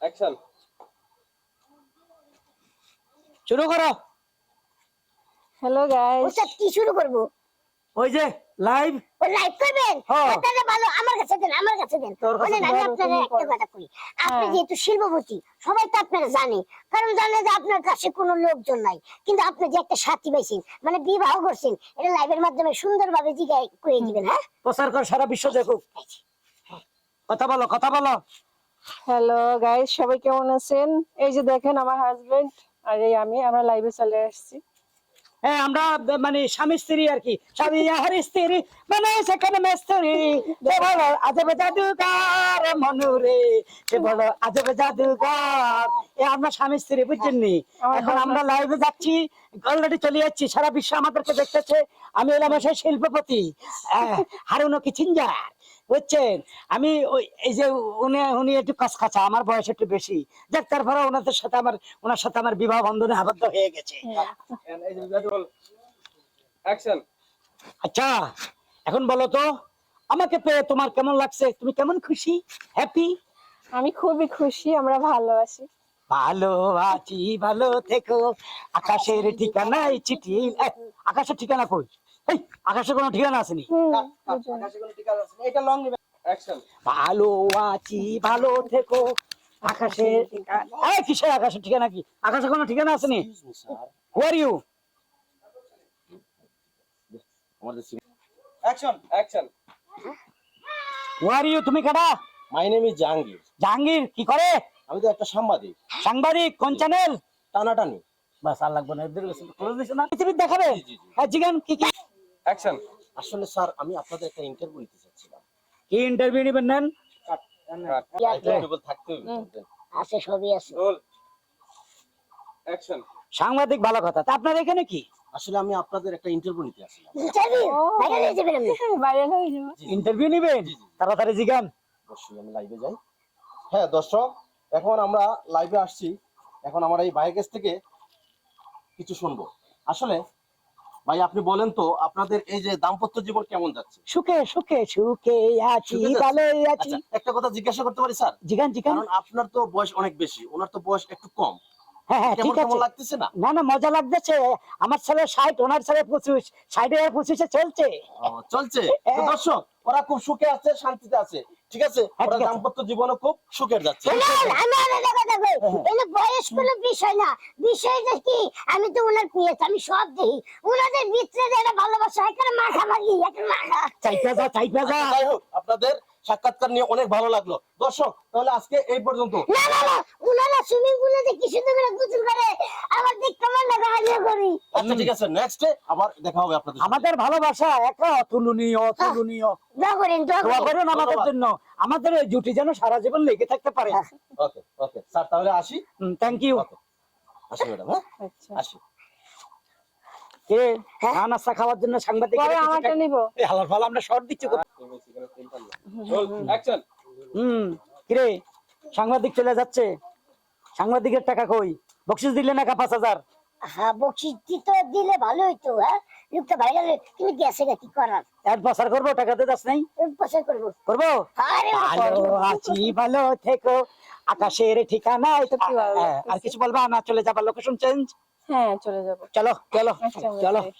Action. শুরু করো। Hello guys, ওস্তাদ কি শুরু করব? ওই যে লাইভ। ও লাইভ করবেন? হ্যাঁ। তাহলে ভালো, আমার কাছে দেন, আমার কাছে দেন। তোর কাছে বলেন, আমি ধরো, আপনাকে তুমি একটা করো। কথা কই। আপনি হ্যাঁ। যেহেতু শিল্পপতি, সবাই তো আপনারা জানে, কারণ জানে যে আপনার কাছে কোনো লোকজন নাই, কিন্তু আপনি যে একটা সাথী পাইছেন, মানে বিবাহ করছেন, এটা লাইভের মাধ্যমে সুন্দরভাবে জিজ্ঞাসা করে দিবেন। হ্যাঁ, প্রচার কর, সারা বিশ্ব দেখুক। কথা বলো, কথা বলো। হ্যালো গাইস, সবাই কেমন আছেন? এই যে দেখেন আমার হাজবেন্ড আর এই আমরা লাইভে চলে আসছি। হ্যাঁ, আমরা মানে স্বামী স্ত্রী আর কি, স্বামী আর স্ত্রী মানে সেখানে মিস্ত্রি। সে বলো আজব জাদুঘর মনুরে, সে বলো আজব জাদুঘর। আমরা স্বামী স্ত্রী, বুঝছেন নি? এখন আমরা লাইভে যাচ্ছি, অলরেডি চলে যাচ্ছি, সারা বিশ্ব আমাদেরকে দেখতেছে। আমি এলাম সেই শিল্পপতি হারুনো কিচিঞ্জার, বুঝছেন? আমি এই যে উনি উনি একটু কাছকাছা, আমার বয়স একটু বেশি, যাক তারপরে ওনার সাথে আমার বিবাহ বন্ধনে আবদ্ধ হয়ে গেছে। অ্যাকশন। আচ্ছা, এখন বলো তো, আমাকে পেয়ে তোমার কেমন লাগছে? তুমি কেমন খুশি, হ্যাপি? আমি খুবই খুশি, আমরা ভালো আছি। ভালো আছি, ভালো থেকো। আকাশের ঠিকানায় চিঠি। আকাশের ঠিকানা কই? এই আকাশের কোনো ঠিকানা আসেনি। এটা লং নেবে। অ্যাকশন। ভালো আছি, ভালো থেকো। আকাশের ঠিকানা, এই কিসের আকাশের ঠিকানা? কি আকাশের কোনো ঠিকানা আসেনি? Who are you? Action. Action. Who are you? তুমি কাটা? My name is Jahangir. Jahangir কি করে? আমি তো একটা সাংবাদিক। সাংবাদিক? কোন চ্যানেল? টানাটানি। বাস আর লাগবে না, এদের ক্লোজ দিছে না, পৃথিবীর দেখাবে। জি, জি, জি। হ্যাঁ, জিগান কি কি? অ্যাকশন। আসলে স্যার আমি আপনাদের একটা ইন্টারভিউ নিতে চাচ্ছিলাম। কি ইন্টারভিউ নেবেন? নেন। টেবিল থাকতে হবে। আছে, সবই আছে। রোল। অ্যাকশন। সাংবাদিক, ভালো কথা। তা আপনার এখানে কি? আসলে আমি আপনাদের একটা ইন্টারভিউ নিতে আসছিলাম। ইন্টারভিউ ভাইরাল হয়ে যাবেন আপনি। ভাইরাল হয়ে যাবো। ইন্টারভিউ নেবেন? জি, জি। তাড়াতাড়ি জিগান। অবশ্যই আমি লাইভে যাই। হ্যাঁ দর্শক, এখন আমরা লাইভে আসছি। এখন আমার এই ভাইয়ের কাছ থেকে কিছু শুনবো। আসলে ভাই আপনি বলেন তো, আপনাদের এই যে দাম্পত্য জীবন কেমন যাচ্ছে? সুখে সুখে সুখে আছি, সুখে যাচ্ছে? ভালোই আছি। আচ্ছা, একটা কথা জিজ্ঞাসা করতে পারি স্যার? জিগান জিগান। কারণ আপনার তো বয়স অনেক বেশি, ওনার তো বয়স একটু কম। হ্যাঁ হ্যাঁ, কেমন ঠিক কেমন আছে। লাগতেছে না? না না, মজা লাগতেছে। আমার ছেলে 60, ওনার ছেলে 25, 60 আর 25 চলছে। চলছে তো দর্শক, ওরা খুব সুখে আছে, শান্তিতে আছে, ঠিক আছে? হ্যাঁ, ওরা ঠিক আছে। দাম্পত্য জীবনও খুব সুখের যাচ্ছে। শুনুন, আমি আলাদা কথা কই। এটা বয়স কোনো বিষয় না। বিষয়টা কি, আমি তো ওনার পিএস, আমি সব দেখি। ওনাদের ভিতরে যে একটা ভালোবাসা, একটা মাখামাখি, একটা মাখা। চাইপা যা, চাইপা যা। আচ্ছা, যাই হোক, আপনাদের সাক্ষাৎকার নিয়ে অনেক ভালো লাগলো। দর্শক, তাহলে আজকে এই পর্যন্ত। না না না, ওনারা সুইমিং পুলে যে কি সুন্দর করে গোসল করে, আমার দেখতে মন লাগে, আমিও করি। আচ্ছা ঠিক আছে, নেক্সটে আবার দেখা হবে আপনাদের সাথে। আমাদের ভালোবাসা একা অতুলনীয়, অতুলনীয়। দোয়া করেন, দোয়া দোয়া করেন। করুন আমাদের জন্য, আমাদের এই জুটি যেন সারা জীবন লেগে থাকতে পারে। ওকে ওকে স্যার, তাহলে আসি। Thank you. ওকে, আসি ম্যাডাম। হ্যাঁ, আচ্ছা, আসি। কে চা নাস্তা খাওয়ার জন্য সাংবাদিক? পরে আমারটা নিবো। এই হালার ফালা আমরা শর্ট দিচ্ছি। রোল। অ্যাকশন। কিরে, সাংবাদিক চলে যাচ্ছে, সাংবাদিকের টাকা কই? বকশিস দিলে না 5,000? হ্যাঁ, বকশিস তো দিলে ভালো হইতো। হ্যাঁ, লোকটা ভাইরাল তুমি গেছে না, কি করার? এক বছর করবো, টাকা দিতে যাস নাই? পয়সা করবো। করবো। আরে ভালো আছি, ভালো থেকো। আকাশের ঠিকানা। সত্যি ভালো আর লাগতেছে। কিছু বলবা না? চলে যাবা, লোকেশন চেঞ্জ। হ্যাঁ, চলে যাবো। চলো চলো আচ্ছা, চলো। okay.